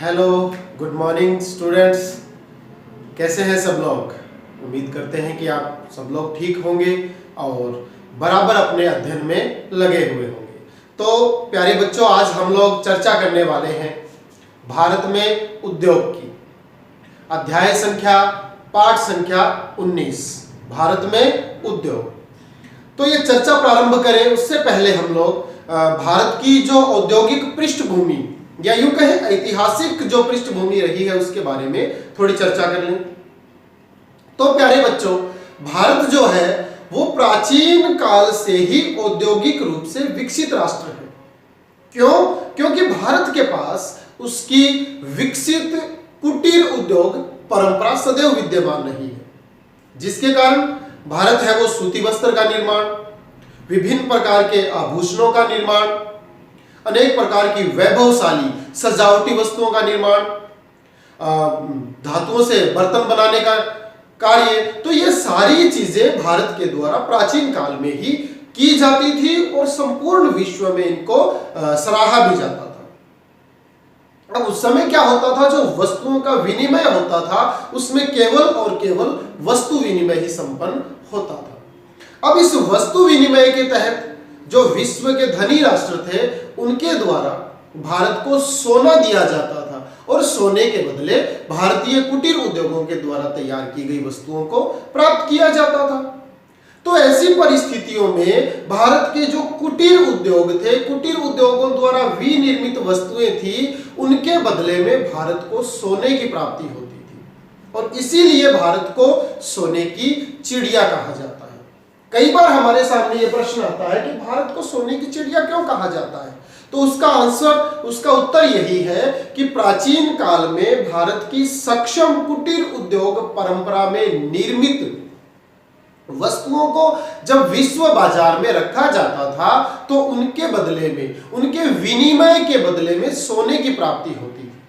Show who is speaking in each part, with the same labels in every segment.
Speaker 1: Hello, good morning students. कैसे हैं सब लोग? उम्मीद करते हैं कि आप सब लोग ठीक होंगे और बराबर अपने अध्ययन में लगे हुए होंगे। तो प्यारे बच्चों, आज हम लोग चर्चा करने वाले हैं भारत में उद्योग की। अध्याय संख्या पाठ संख्या 19, भारत में उद्योग। तो ये चर्चा प्रारंभ करें उससे पहले हम लोग भारत की जो औद्योगिक पृष्ठभूमि या यूं कहें ऐतिहासिक जो पृष्ठभूमि रही है उसके बारे में थोड़ी चर्चा कर लें। तो प्यारे बच्चों, भारत जो है वो प्राचीन काल से ही औद्योगिक रूप से विकसित राष्ट्र है। क्यों? क्योंकि भारत के पास उसकी विकसित कुटीर उद्योग परंपरा सदैव विद्यमान रही है, जिसके कारण भारत है वो सूती वस्त्र का निर्माण, विभिन्न प्रकार के आभूषणों का निर्माण, अनेक प्रकार की वैभवशाली सजावटी वस्तुओं का निर्माण, धातुओं से बर्तन बनाने का कार्य, तो ये सारी चीजें भारत के द्वारा प्राचीन काल में ही की जाती थी और संपूर्ण विश्व में इनको सराहा भी जाता था। अब उस समय क्या होता था, जो वस्तुओं का विनिमय होता था उसमें केवल और केवल वस्तु विनिमय ही संपन्न होता था। अब इस वस्तु विनिमय के तहत जो विश्व के धनी राष्ट्र थे उनके द्वारा भारत को सोना दिया जाता था और सोने के बदले भारतीय कुटीर उद्योगों के द्वारा तैयार की गई वस्तुओं को प्राप्त किया जाता था। तो ऐसी परिस्थितियों में भारत के जो कुटीर उद्योग थे, कुटीर उद्योगों द्वारा विनिर्मित वस्तुएं थी, उनके बदले में भारत को सोने की प्राप्ति होती थी और इसीलिए भारत को सोने की चिड़िया कहा जाता है। कई बार हमारे सामने यह प्रश्न आता है कि भारत को सोने की चिड़िया क्यों कहा जाता है? तो उसका उत्तर यही है कि प्राचीन काल में भारत की सक्षम कुटीर उद्योग परंपरा में निर्मित वस्तुओं को जब विश्व बाजार में रखा जाता था तो उनके बदले में, उनके विनिमय के बदले में सोने की प्राप्ति होती थी।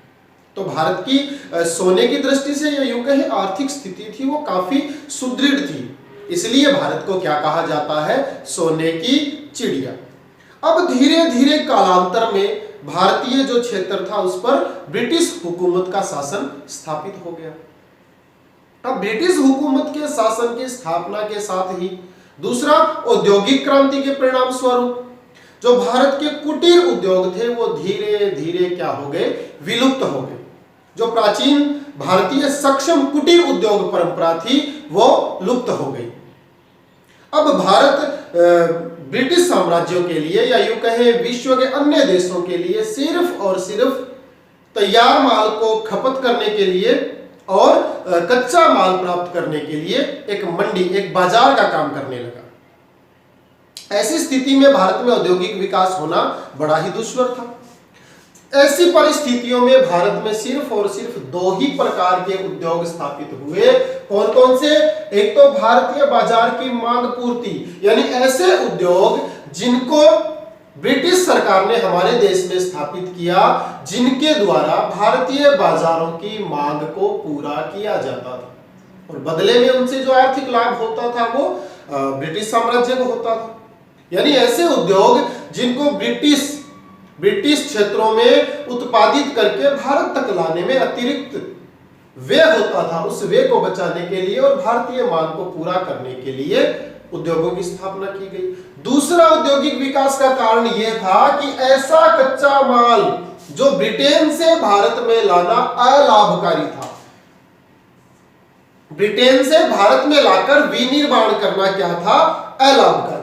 Speaker 1: तो भारत की सोने की दृष्टि से या यूं कहें आर्थिक स्थिति थी वो काफी सुदृढ़ थी, इसलिए भारत को क्या कहा जाता है? सोने की चिड़िया। अब धीरे धीरे कालांतर में भारतीय जो क्षेत्र था उस पर ब्रिटिश हुकूमत का शासन स्थापित हो गया। अब ब्रिटिश हुकूमत के शासन की स्थापना के साथ ही दूसरा औद्योगिक क्रांति के परिणाम स्वरूप जो भारत के कुटीर उद्योग थे वो धीरे धीरे क्या हो गए? विलुप्त हो गए। जो प्राचीन भारतीय सक्षम कुटीर उद्योग परंपरा थी वो लुप्त हो गई। अब भारत ब्रिटिश साम्राज्यों के लिए या यूं कहें विश्व के अन्य देशों के लिए सिर्फ और सिर्फ तैयार माल को खपत करने के लिए और कच्चा माल प्राप्त करने के लिए एक मंडी, एक बाजार का काम करने लगा। ऐसी स्थिति में भारत में औद्योगिक विकास होना बड़ा ही दुश्वार था। ऐसी परिस्थितियों में भारत में सिर्फ और सिर्फ दो ही प्रकार के उद्योग स्थापित हुए। कौन कौन से? एक तो भारतीय बाजार की मांग पूर्ति, यानी ऐसे उद्योग जिनको ब्रिटिश सरकार ने हमारे देश में स्थापित किया, जिनके द्वारा भारतीय बाजारों की मांग को पूरा किया जाता था और बदले में उनसे जो आर्थिक लाभ होता था वो ब्रिटिश साम्राज्य को होता था। यानी ऐसे उद्योग जिनको ब्रिटिश क्षेत्रों में उत्पादित करके भारत तक लाने में अतिरिक्त व्यय होता था, उस व्यय को बचाने के लिए और भारतीय मांग को पूरा करने के लिए उद्योगों की स्थापना की गई। दूसरा औद्योगिक विकास का कारण यह था कि ऐसा कच्चा माल जो ब्रिटेन से भारत में लाना अलाभकारी था, ब्रिटेन से भारत में लाकर विनिर्माण करना क्या था? अलाभकारी।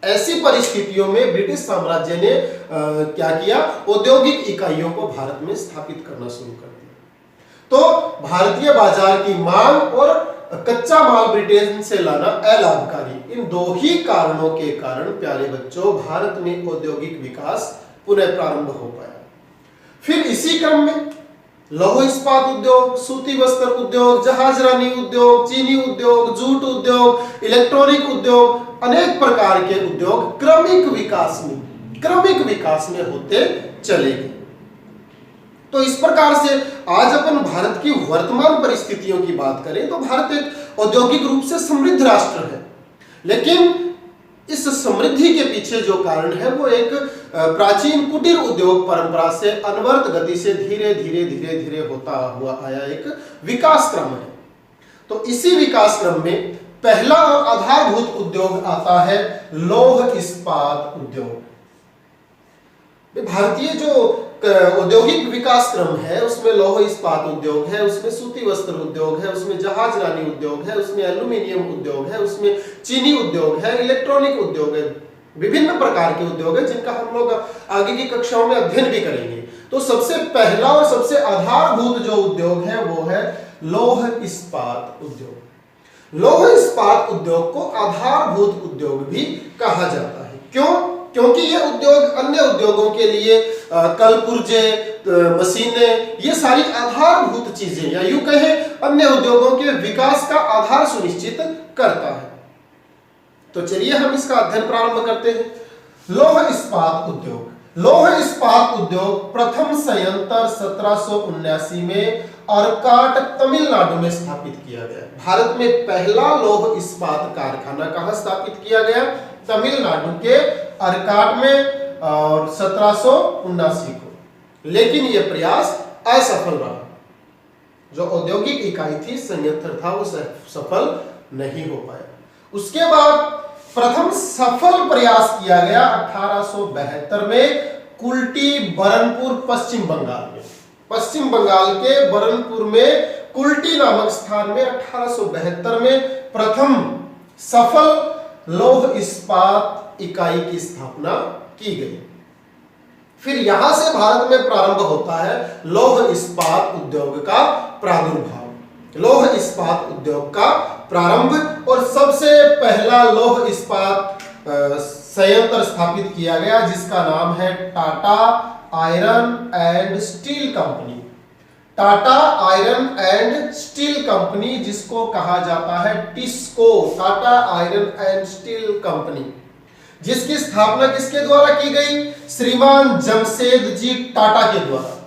Speaker 1: ऐसी परिस्थितियों में ब्रिटिश साम्राज्य ने क्या किया? औद्योगिक इकाइयों को भारत में स्थापित करना शुरू कर दिया। तो भारतीय बाजार की मांग और कच्चा माल ब्रिटेन से लाना अलाभकारी, इन दो ही कारणों के कारण प्यारे बच्चों भारत में औद्योगिक विकास पुनः प्रारंभ हो पाया। फिर इसी क्रम में लौह इस्पात उद्योग, सूती वस्त्र उद्योग, जहाजरानी उद्योग, चीनी उद्योग, जूट उद्योग, इलेक्ट्रॉनिक उद्योग, अनेक प्रकार के उद्योग क्रमिक विकास में होते चले गए। तो इस प्रकार से आज अपन भारत की वर्तमान परिस्थितियों की बात करें तो भारत एक औद्योगिक रूप से समृद्ध राष्ट्र है, लेकिन इस समृद्धि के पीछे जो कारण है वो एक प्राचीन कुटीर उद्योग परंपरा से अनवरत गति से धीरे धीरे धीरे धीरे होता हुआ आया एक विकास क्रम है। तो इसी विकास क्रम में पहला और आधारभूत उद्योग आता है लौह इस्पात उद्योग। भारतीय जो औद्योगिक विकास क्रम है उसमें लौह इस्पात उद्योग है, उसमें सूती वस्त्र उद्योग है, उसमें जहाज रानी उद्योग है, उसमें एल्यूमिनियम उद्योग है, उसमें चीनी उद्योग है, इलेक्ट्रॉनिक उद्योग है, विभिन्न प्रकार के उद्योग है जिनका हम लोग आगे की कक्षाओं में अध्ययन भी करेंगे। तो सबसे पहला और सबसे आधारभूत जो उद्योग है वो है लौह इस्पात उद्योग। लौह इस्पात उद्योग को आधारभूत उद्योग भी कहा जाता है। क्यों? क्योंकि ये उद्योग अन्य उद्योगों के लिए कल पुर्जे, मशीनें, ये सारी आधारभूत चीजें या यूं कहें अन्य उद्योगों के विकास का आधार सुनिश्चित करता है। तो चलिए हम इसका अध्ययन प्रारंभ करते हैं। लौह इस्पात उद्योग। लौह इस्पात उद्योग प्रथम संयंत्र 1779 में अर्काट तमिलनाडु में स्थापित किया गया। भारत में पहला लौह इस्पात कारखाना कहां स्थापित किया गया? तमिलनाडु के अर्काट में और 1779 को। लेकिन यह प्रयास असफल रहा। जो औद्योगिक इकाई थी, संयंत्र था, वो सफल नहीं हो पाया। उसके बाद प्रथम सफल प्रयास किया गया 1872 में कुल्टी बरनपुर पश्चिम बंगाल में। पश्चिम बंगाल के बरनपुर में कुल्टी नामक स्थान में 1872 में प्रथम सफल लौह इस्पात इकाई की स्थापना की गई। फिर यहां से भारत में प्रारंभ होता है लौह इस्पात उद्योग का प्रादुर्भाव। लौह इस्पात उद्योग का प्रारंभ और सबसे पहला लौह इस्पात संयंत्र स्थापित किया गया जिसका नाम है Tata iron and steel company. Tata iron and steel company, जिसको कहा जाता है TISCO, Tata iron and steel company, जिसकी स्थापना किसके द्वारा की गई? श्रीमान जमशेदजी टाटा के द्वारा।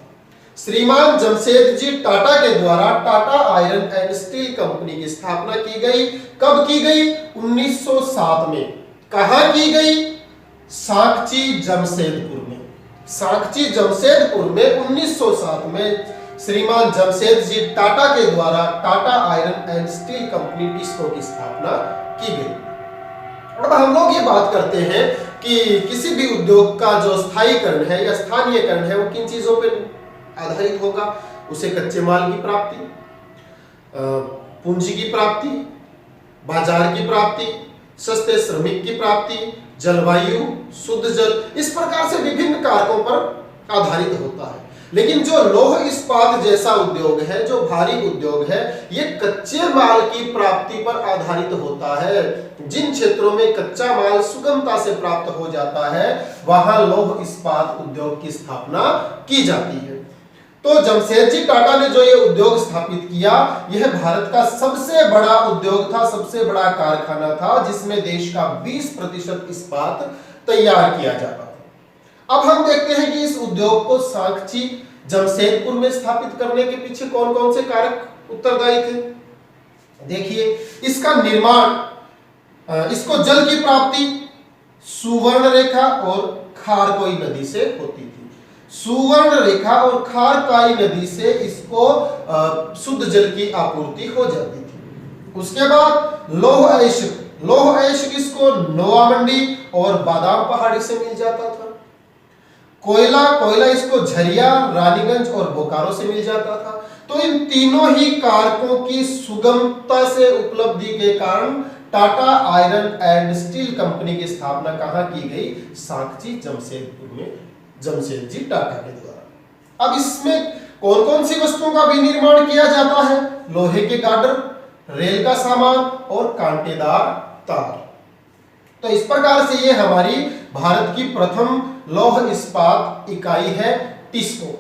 Speaker 1: श्रीमान जमशेदजी टाटा के द्वारा Tata iron and steel company की स्थापना की गई। कब की गई? 1907 में। कहां की गई? सांची जमशेदपुर में। सांची जमशेदपुर में 1907 में श्रीमान जमशेदजी टाटा के द्वारा Tata iron and steel company TISCO की स्थापना की गई। अब हम लोग ये बात करते हैं कि किसी भी उद्योग का जो स्थायीकरण है या स्थानीयकरण है वो किन चीजों पर आधारित होगा? उसे कच्चे माल की प्राप्ति, पूंजी की प्राप्ति, बाजार की प्राप्ति, सस्ते श्रमिक की प्राप्ति, जलवायु, शुद्ध जल, इस प्रकार से विभिन्न कारकों पर आधारित होता है। लेकिन जो लौह इस्पात जैसा उद्योग है, जो भारी उद्योग है, ये कच्चे माल की प्राप्ति पर आधारित होता है। जिन क्षेत्रों में कच्चा माल सुगमता से प्राप्त हो जाता है वहां लौह इस्पात उद्योग की स्थापना की जाती है। तो जमशेदजी टाटा ने जो ये उद्योग स्थापित किया, यह भारत का सबसे बड़ा उद्योग था, सबसे बड़ा कारखाना था जिसमें देश का 20% इस्पात तैयार किया जाता था। अब हम देखते हैं कि इस उद्योग को सांची जमशेदपुर में स्थापित करने के पीछे कौन कौन से कारक उत्तरदायी थे। देखिए, इसका निर्माण, इसको जल की प्राप्ति सुवर्ण रेखा और खारकोई नदी से होती थी। सुवर्ण रेखा और खारकाई नदी से इसको शुद्ध जल की आपूर्ति हो जाती थी। उसके बाद लौह अयस्क, लौह अयस्क इसको नोवामंडी और बादाम पहाड़ी से मिल जाता था। कोयला, कोयला इसको झरिया, रानीगंज और बोकारो से मिल जाता था। तो इन तीनों ही कारकों की सुगमता से उपलब्धि के कारण Tata iron and steel company की स्थापना कहां की गई? सांची जमशेदपुर में, जमशेदजी टाटा के द्वारा। अब इसमें कौन कौन सी वस्तुओं का विनिर्माण किया जाता है? लोहे के गार्डर, रेल का सामान और कांटेदार तार। तो इस प्रकार से ये हमारी भारत की प्रथम लौह इस्पात इकाई है टिस्को।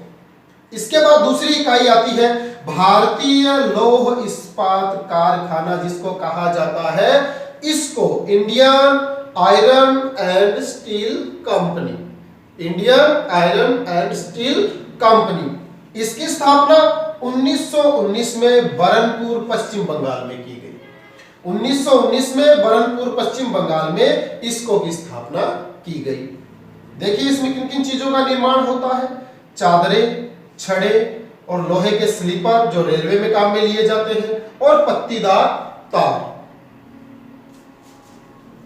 Speaker 1: इसके बाद दूसरी इकाई आती है भारतीय लौह इस्पात कारखाना, जिसको कहा जाता है इसको Indian iron and steel company. Indian iron and steel company, इसकी स्थापना 1919 में बरनपुर पश्चिम बंगाल में की गई। 1919 में बरनपुर पश्चिम बंगाल में इसको की स्थापना की गई। देखिए इसमें किन किन चीजों का निर्माण होता है, चादरें, छड़े और लोहे के स्लीपर जो रेलवे में काम में लिए जाते हैं, और पत्तीदार तार।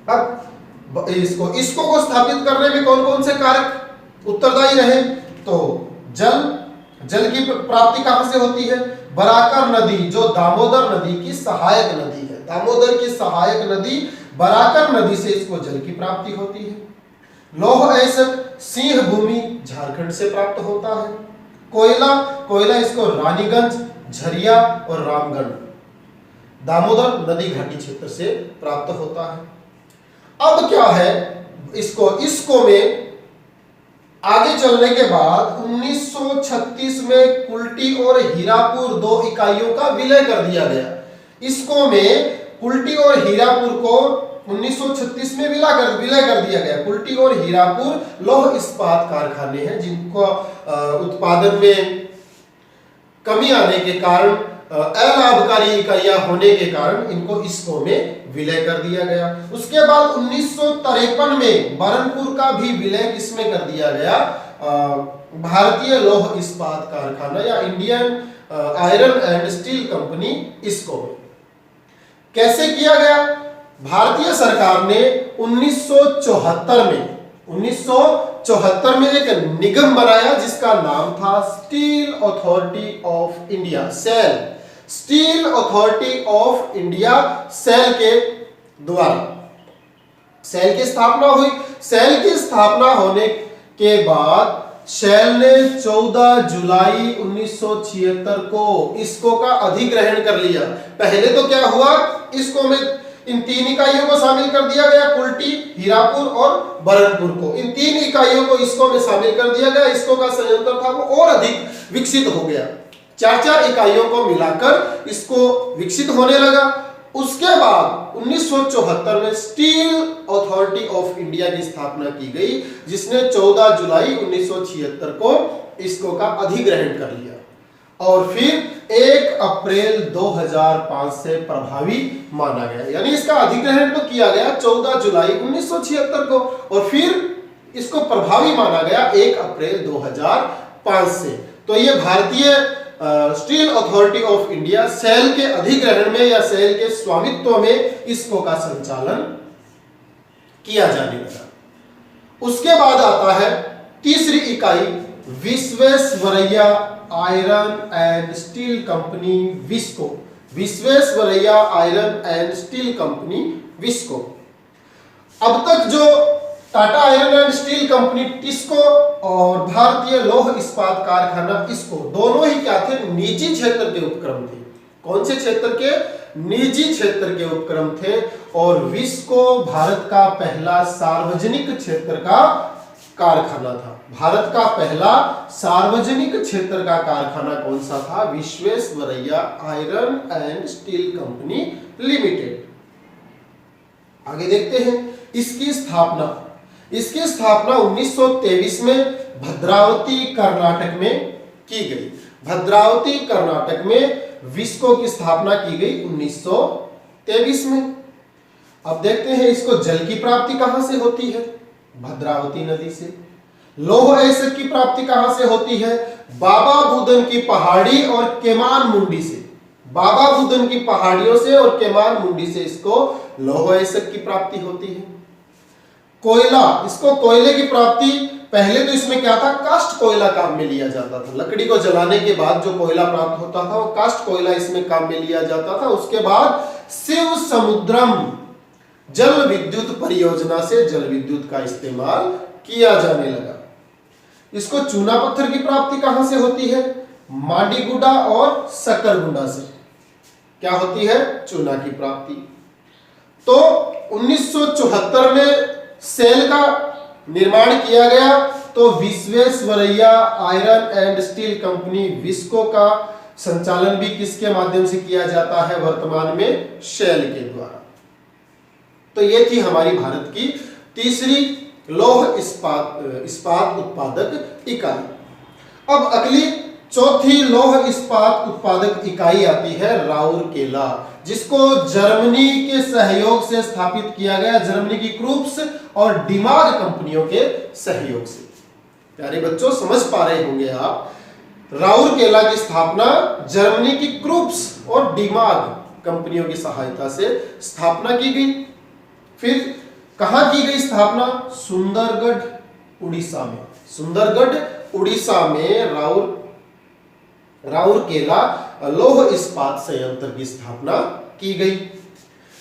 Speaker 1: अब इसको को स्थापित करने में कौन कौन से कारक उत्तरदायी रहे, तो जल की प्राप्ति कहां से होती है, बराकर नदी जो दामोदर नदी की सहायक नदी है, दामोदर की सहायक नदी बराकर नदी से इसको जल की प्राप्ति होती है। लौह अयस्क सिंह भूमि झारखंड से प्राप्त होता है। कोयला इसको रानीगंज, झरिया और रामगढ़ दामोदर नदी घाटी क्षेत्र से प्राप्त होता है। अब क्या है, इसको में आगे चलने के बाद 1936 में कुल्टी और हीरापुर 2 इकाइयों का विलय कर दिया गया। इसको में कुल्टी और हीरापुर को 1936 में विलय कर दिया गया। कुल्टी और हीरापुर लौह इस्पात कारखाने हैं जिनको उत्पादन में कमी आने के कारण, अलाभकारी इकाइयां होने के कारण इनको इसको में विलय कर दिया गया। उसके बाद 1953 में बरनपुर का भी विलय किसमें कर दिया गया, भारतीय लौह इस्पात कारखाना या Indian iron and steel company इसको में। कैसे किया गया, भारतीय सरकार ने 1974 में एक निगम बनाया जिसका नाम था Steel Authority of India, SAIL, Steel Authority of India, SAIL के द्वारा सेल की स्थापना हुई। सेल की स्थापना होने के बाद सेल ने 14 जुलाई 1976 को इसको का अधिग्रहण कर लिया। पहले तो क्या हुआ, इसको में इन 3 इकाइयों को शामिल कर दिया गया, कुल्टी, हीरापुर और बरनपुर को। इन 3 इकाइयों को इसको में शामिल कर दिया गया। इसको का संयंत्र था वो और अधिक विकसित हो गया। 4 इकाइयों को मिलाकर इसको विकसित होने लगा। उसके बाद 1974 में स्टील अथॉरिटी ऑफ इंडिया की स्थापना की गई जिसने 14 जुलाई 1976 को इसको का अधिग्रहण कर लिया और फिर 1 अप्रैल 2005 से प्रभावी माना गया। यानी इसका अधिग्रहण तो किया गया 14 जुलाई 1976 को और फिर इसको प्रभावी माना गया 1 अप्रैल 2005 से। तो ये भारतीय Steel Authority of India SAIL के अधिग्रहण में या सेल के स्वामित्व में इसको का संचालन किया जाने लगा। उसके बाद आता है तीसरी इकाई, Visvesvaraya iron and steel company visco, Visvesvaraya iron and steel company visco. अब तक जो Tata iron and steel company TISCO और भारतीय लौह इस्पात कारखाना इसको, दोनों ही क्या थे, निजी क्षेत्र के उपक्रम थे। कौन से क्षेत्र के, निजी क्षेत्र के उपक्रम थे। और विस्को भारत का पहला सार्वजनिक क्षेत्र का कारखाना था। भारत का पहला सार्वजनिक क्षेत्र का कारखाना कौन सा था, Visvesvaraya iron and steel company limited. आगे देखते हैं इसकी स्थापना 1923 में भद्रावती कर्नाटक में की गई। भद्रावती कर्नाटक में विस्को की स्थापना की गई 1923 में। अब देखते हैं इसको जल की प्राप्ति कहां से होती है, भद्रावती नदी से। लौह अयस्क की प्राप्ति कहां से होती है, बाबा बुदन की पहाड़ी और केमान मुंडी से। बाबा बुदन की पहाड़ियों से और केमान मुंडी से इसको लौह अयस्क की प्राप्ति होती है। कोयला, इसको कोयले की प्राप्ति, पहले तो इसमें क्या था, कास्ट कोयला काम में लिया जाता था। लकड़ी को जलाने के बाद जो कोयला प्राप्त होता था वो कास्ट कोयला इसमें काम में लिया जाता था। उसके बाद शिव समुद्रम जल विद्युत परियोजना से जल विद्युत का इस्तेमाल किया जाने लगा। इसको चूना पत्थर की प्राप्ति कहां से होती है, मांडीगुडा और सकरगुंडा से क्या होती है, चूना की प्राप्ति। तो 1974 में सेल का निर्माण किया गया तो Visvesvaraya iron and steel company visco का संचालन भी किसके माध्यम से किया जाता है, वर्तमान में सेल के द्वारा। तो ये थी हमारी भारत की तीसरी लौह इस्पात उत्पादक इकाई। अब अगली चौथी लौह इस्पात उत्पादक इकाई आती है राउरकेला, जिसको जर्मनी के सहयोग से स्थापित किया गया, जर्मनी की क्रूप्स और डिमाग कंपनियों के सहयोग से। प्यारे बच्चों, समझ पा रहे होंगे आप, राउरकेला की स्थापना जर्मनी की क्रूप्स और डिमाग कंपनियों की सहायता से स्थापना की गई। फिर कहां की गई स्थापना? सुंदरगढ़ उड़ीसा में। सुंदरगढ़ उड़ीसा में राउरकेला लौह इस्पात संयंत्र की स्थापना की गई।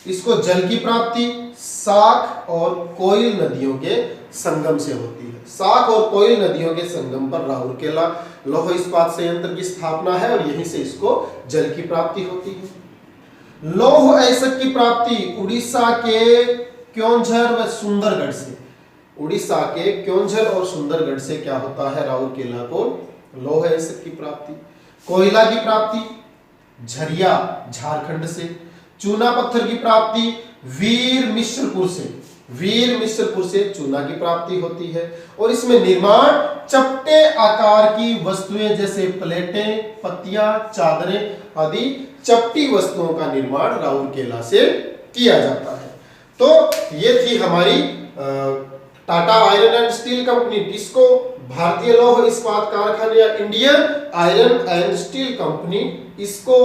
Speaker 1: इसको जल की प्राप्ति साख और कोयल नदियों के संगम से होती है। साख और कोयल नदियों के संगम पर राउरकेला लौह इस्पात संयंत्र की स्थापना है और यहीं से इसको जल की प्राप्ति होती है। लौह अयस्क की प्राप्ति उड़ीसा के क्योंझर व सुंदरगढ़ से। उड़ीसा के क्योंझर और सुंदरगढ़ से क्या होता है? राउरकेला को लौह अयस्क की प्राप्ति। कोयला की प्राप्ति झरिया झारखंड से। चूना पत्थर की प्राप्ति वीर मिश्रपुर से। वीर मिश्रपुर से चूना की प्राप्ति होती है और इसमें निर्माण चपटे आकार की वस्तुएं जैसे प्लेटें, पत्तियां, चादरें आदि चपटी वस्तुओं का निर्माण राउरकेला से किया जाता है। तो ये थी हमारी Tata iron and steel company, जिसको भारतीय लौह इस्पात कारखाने या Indian iron and steel company, इसको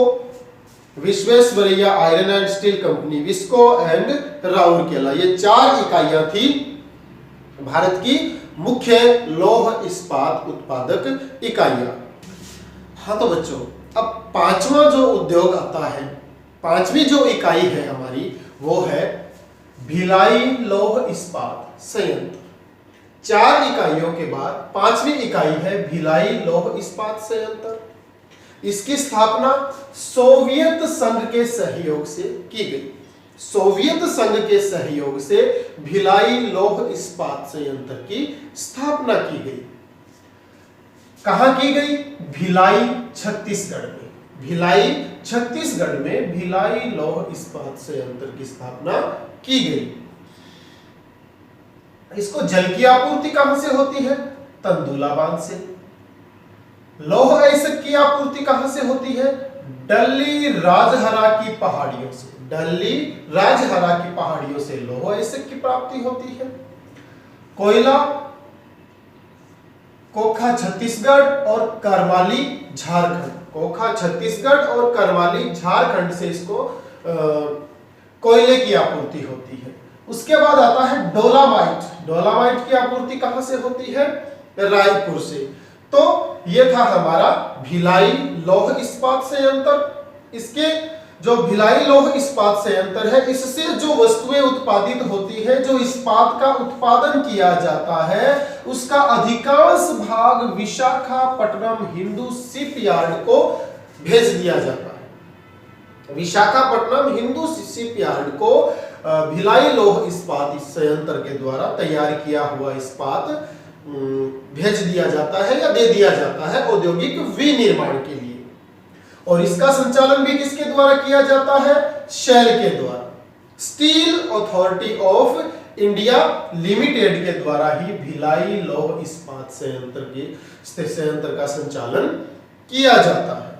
Speaker 1: Visvesvaraya iron and steel company, VISCO and Rourkela, ये 4 इकाइयां थी भारत की मुख्य लौह इस्पात उत्पादक इकाइयां। हाँ तो बच्चों, अब 5वां जो उद्योग आता है, 5वीं जो इकाई है हमारी, वो है भिलाई लौह इस्पात संयंत्र। 4 इकाइयों के बाद 5वीं इकाई है भिलाई लौह इस्पात संयंत्र। इसकी स्थापना सोवियत संघ के सहयोग से की गई। सोवियत संघ के सहयोग से भिलाई लौह इस्पात संयंत्र की स्थापना की गई। कहां की गई? भिलाई छत्तीसगढ़ में। भिलाई छत्तीसगढ़ में भिलाई लौह इस्पात संयंत्र की स्थापना की गई। इसको जल की आपूर्ति कहां से होती है? तंदुला बांध से। लौह अयस्क की आपूर्ति कहां से होती है? डल्ली राजहरा की पहाड़ियों से। डल्ली राजहरा की पहाड़ियों से लौह अयस्क की प्राप्ति होती है। कोयला कोखा छत्तीसगढ़ और करमाली झारखंड। कोखा छत्तीसगढ़ और करमाली झारखंड से इसको कोयले की आपूर्ति होती है। उसके बाद आता है डोलामाइट। डोलामाइट की आपूर्ति कहां से होती है? रायपुर से। तो यह था हमारा भिलाई लौह इस्पात संयंत्र। इसके जो भिलाई लौह इस्पात संयंत्र है, इससे जो वस्तुएं उत्पादित होती है, जो इस्पात का उत्पादन किया जाता है, उसका अधिकांश भाग विशाखापट्टनम हिंदू शिपयार्ड को भेज दिया जाता है। विशाखापट्टनम हिंदू शिपयार्ड को भिलाई लौह इस्पात संयंत्र के द्वारा तैयार किया हुआ इस्पात भेज दिया जाता है या दे दिया जाता है औद्योगिक विनिर्माण के लिए। और इसका संचालन भी किसके द्वारा किया जाता है? शेल के द्वारा। Steel Authority of India limited के द्वारा ही भिलाई लौह इस्पात संयंत्र का संचालन किया जाता है।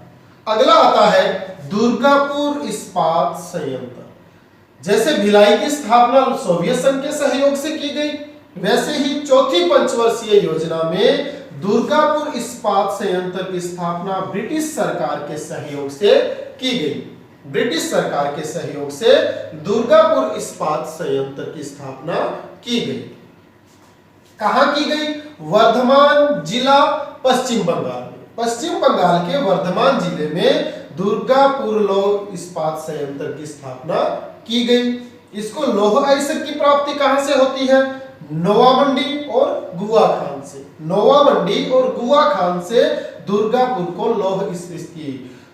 Speaker 1: अगला आता है दुर्गापुर इस्पात संयंत्र। जैसे भिलाई की स्थापना सोवियत संघ के सहयोग से की गई, वैसे ही चौथी पंचवर्षीय योजना में दुर्गापुर इस्पात संयंत्र की स्थापना ब्रिटिश सरकार के सहयोग से की गई। ब्रिटिश सरकार के सहयोग से दुर्गापुर इस्पात संयंत्र की स्थापना की गई। कहां की गई? वर्धमान जिला, पश्चिम बंगाल में। पश्चिम बंगाल के वर्धमान जिले में दुर्गापुर लौह इस्पात संयंत्र की स्थापना की गई। इसको लौह अयस्क की प्राप्ति कहां से होती है? नोवामंडी और गुआ खान से। नोवामंडी और गुआ खान से दुर्गापुर को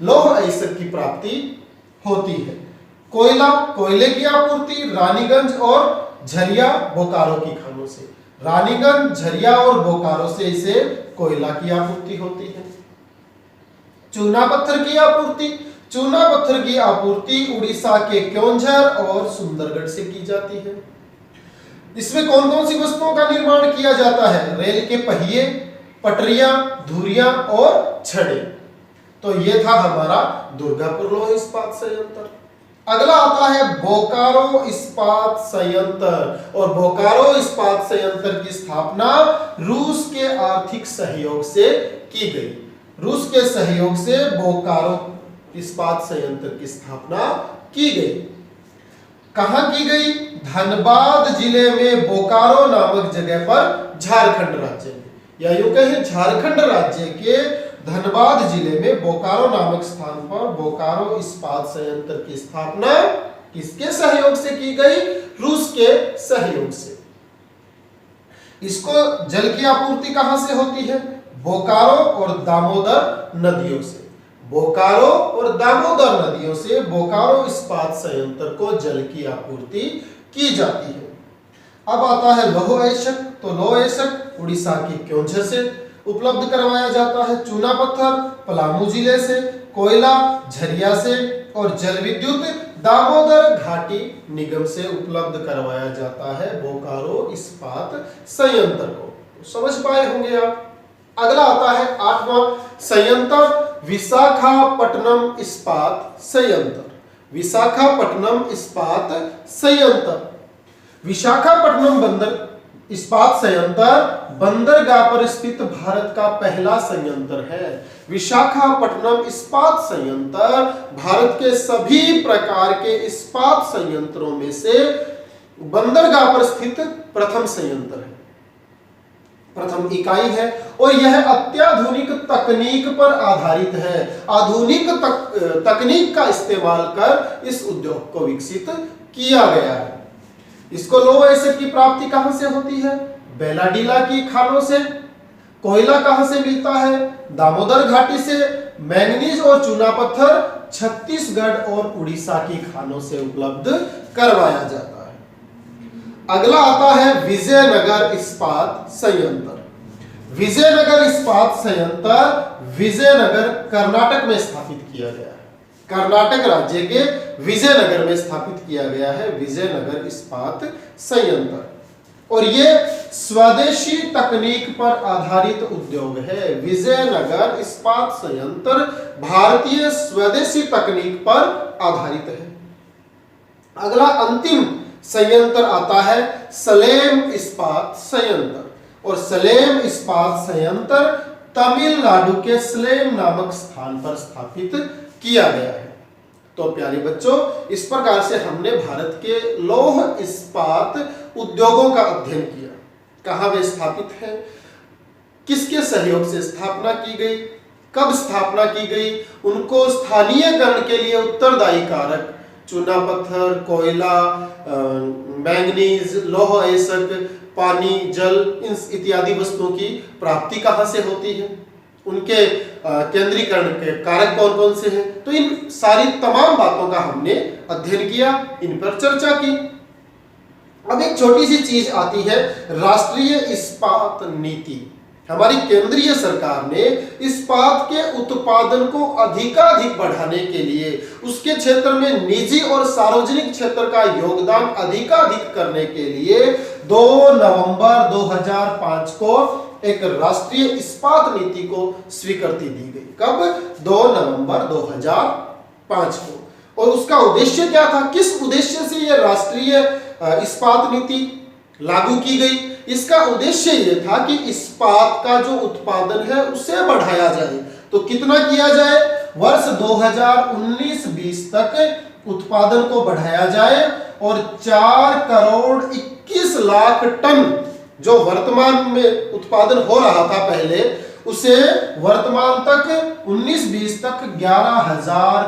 Speaker 1: लौह अयस्क की प्राप्ति होती है। कोयला, कोयले की आपूर्ति रानीगंज और झरिया बोकारो की खानों से। रानीगंज, झरिया और बोकारो से इसे कोयला की आपूर्ति होती है। चूना पत्थर की आपूर्ति, चूना पत्थर की आपूर्ति उड़ीसा के क्योंझर और सुंदरगढ़ से की जाती है। इसमें कौन कौन सी वस्तुओं का निर्माण किया जाता है? रेल के पहिए, पटरियां, धुरियां और छड़े। तो ये था हमारा दुर्गापुर लौह इस्पात संयंत्र। अगला आता है बोकारो इस्पात संयंत्र, और बोकारो इस्पात संयंत्र की स्थापना रूस के आर्थिक सहयोग से की गई। रूस के सहयोग से बोकारो इस्पात संयंत्र की स्थापना की गई। कहां की गई? धनबाद जिले में बोकारो नामक जगह पर, झारखंड राज्य में, या यूं कहें झारखंड राज्य के धनबाद जिले में बोकारो नामक स्थान पर बोकारो इस्पात संयंत्र की स्थापना किसके सहयोग से की गई? रूस के सहयोग से। इसको जल की आपूर्ति कहां से होती है? बोकारो और दामोदर नदियों से। बोकारो और दामोदर नदियों से बोकारो इस्पात संयंत्र को जल की आपूर्ति की जाती है। अब आता है लौह अयस्क। तो लौह अयस्क उड़ीसा की क्योंझर से उपलब्ध करवाया जाता है। चूना पत्थर पलामू जिले से, कोयला झरिया से, और जल विद्युत दामोदर घाटी निगम से उपलब्ध करवाया जाता है बोकारो इस्पात संयंत्र को। समझ पाए होंगे आप। अगला आता है 8वां संयंत्र, विशाखापट्टनम इस्पात संयंत्र। विशाखापट्टनम इस्पात संयंत्र। विशाखापट्टनम बंदर इस्पात संयंत्र बंदरगाह पर स्थित भारत का पहला संयंत्र है। विशाखापट्टनम इस्पात संयंत्र भारत के सभी प्रकार के इस्पात संयंत्रों में से बंदरगाह पर स्थित प्रथम संयंत्र है, प्रथम इकाई है, और यह अत्याधुनिक तकनीक पर आधारित है। आधुनिक तकनीक का इस्तेमाल कर इस उद्योग को विकसित किया गया है। इसको लौह अयस्क की प्राप्ति कहां से होती है? बेलाडीला की खानों से। कोयला कहां से मिलता है? दामोदर घाटी से। मैंगनीज और चूना पत्थर छत्तीसगढ़ और उड़ीसा की खानों से उपलब्ध करवाया जाता है। अगला आता है विजयनगर इस्पात संयंत्र। विजयनगर इस्पात संयंत्र विजयनगर कर्नाटक में स्थापित किया गया है। कर्नाटक राज्य के विजयनगर में स्थापित किया गया है विजयनगर इस्पात संयंत्र, और ये स्वदेशी तकनीक पर आधारित उद्योग है। विजयनगर इस्पात संयंत्र भारतीय स्वदेशी तकनीक पर आधारित है। अगला अंतिम संयंत्र आता है सलेम इस्पात संयंत्र, और सलेम इस्पात संयंत्र तमिलनाडु के सलेम नामक स्थान पर स्थापित किया गया है। तो प्यारे बच्चों, इस प्रकार से हमने भारत के लौह इस्पात उद्योगों का अध्ययन किया। कहां वे स्थापित हैं, किसके सहयोग से स्थापना की गई, कब स्थापना की गई, उनको स्थानीयकरण के लिए उत्तरदायी कारक चूना पत्थर, कोयला, मैंगनीज, लौह अयस्क, पानी, जल, इन इत्यादि वस्तुओं की प्राप्ति कहां से होती है, उनके केंद्रीकरण के कारक कौन कौन से हैं। तो इन सारी तमाम बातों का हमने अध्ययन किया, इन पर चर्चा की। अब एक छोटी सी चीज आती है, राष्ट्रीय इस्पात नीति। हमारी केंद्रीय सरकार ने इस्पात के उत्पादन को अधिकाधिक बढ़ाने के लिए, उसके क्षेत्र में निजी और सार्वजनिक क्षेत्र का योगदान अधिकाधिक करने के लिए 2 नवंबर 2005 को एक राष्ट्रीय इस्पात नीति को स्वीकृति दी गई। कब? 2 नवंबर 2005 को। और उसका उद्देश्य क्या था, किस उद्देश्य से यह राष्ट्रीय इस्पात नीति लागू की गई? इसका उद्देश्य यह था कि इस्पात का जो उत्पादन है उसे बढ़ाया जाए। तो कितना किया जाए? वर्ष 2019-20 तक उत्पादन को बढ़ाया जाए और 4 करोड़ 21 लाख टन जो वर्तमान में उत्पादन हो रहा था पहले, उसे वर्तमान तक 19-20 तक 11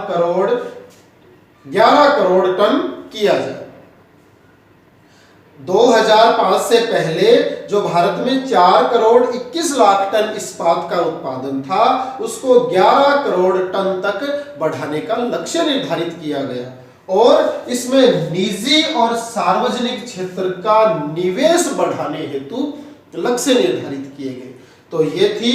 Speaker 1: करोड़ टन किया जाए। 2005 से पहले जो भारत में 4 करोड़ 21 लाख टन इस्पात का उत्पादन था, उसको 11 करोड़ टन तक बढ़ाने का लक्ष्य निर्धारित किया गया, और इसमें निजी और सार्वजनिक क्षेत्र का निवेश बढ़ाने हेतु लक्ष्य निर्धारित किए गए। तो ये थी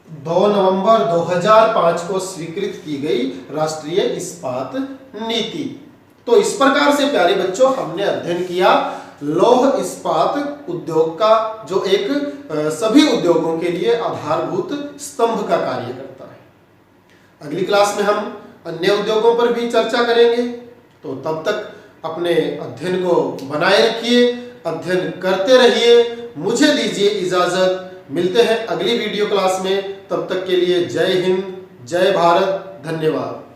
Speaker 1: 2 नवंबर 2005 को स्वीकृत की गई राष्ट्रीय इस्पात नीति। तो इस प्रकार से प्यारे बच्चों हमने अध्ययन किया लौह इस्पात उद्योग का जो एक सभी उद्योगों के लिए आधारभूत स्तंभ का कार्य करता है। अगली क्लास में हम अन्य उद्योगों पर भी चर्चा करेंगे। तो तब तक अपने अध्ययन को बनाए रखिए, अध्ययन करते रहिए। मुझे दीजिए इजाजत, मिलते हैं अगली वीडियो क्लास में। तब तक के लिए जय हिंद, जय भारत, धन्यवाद।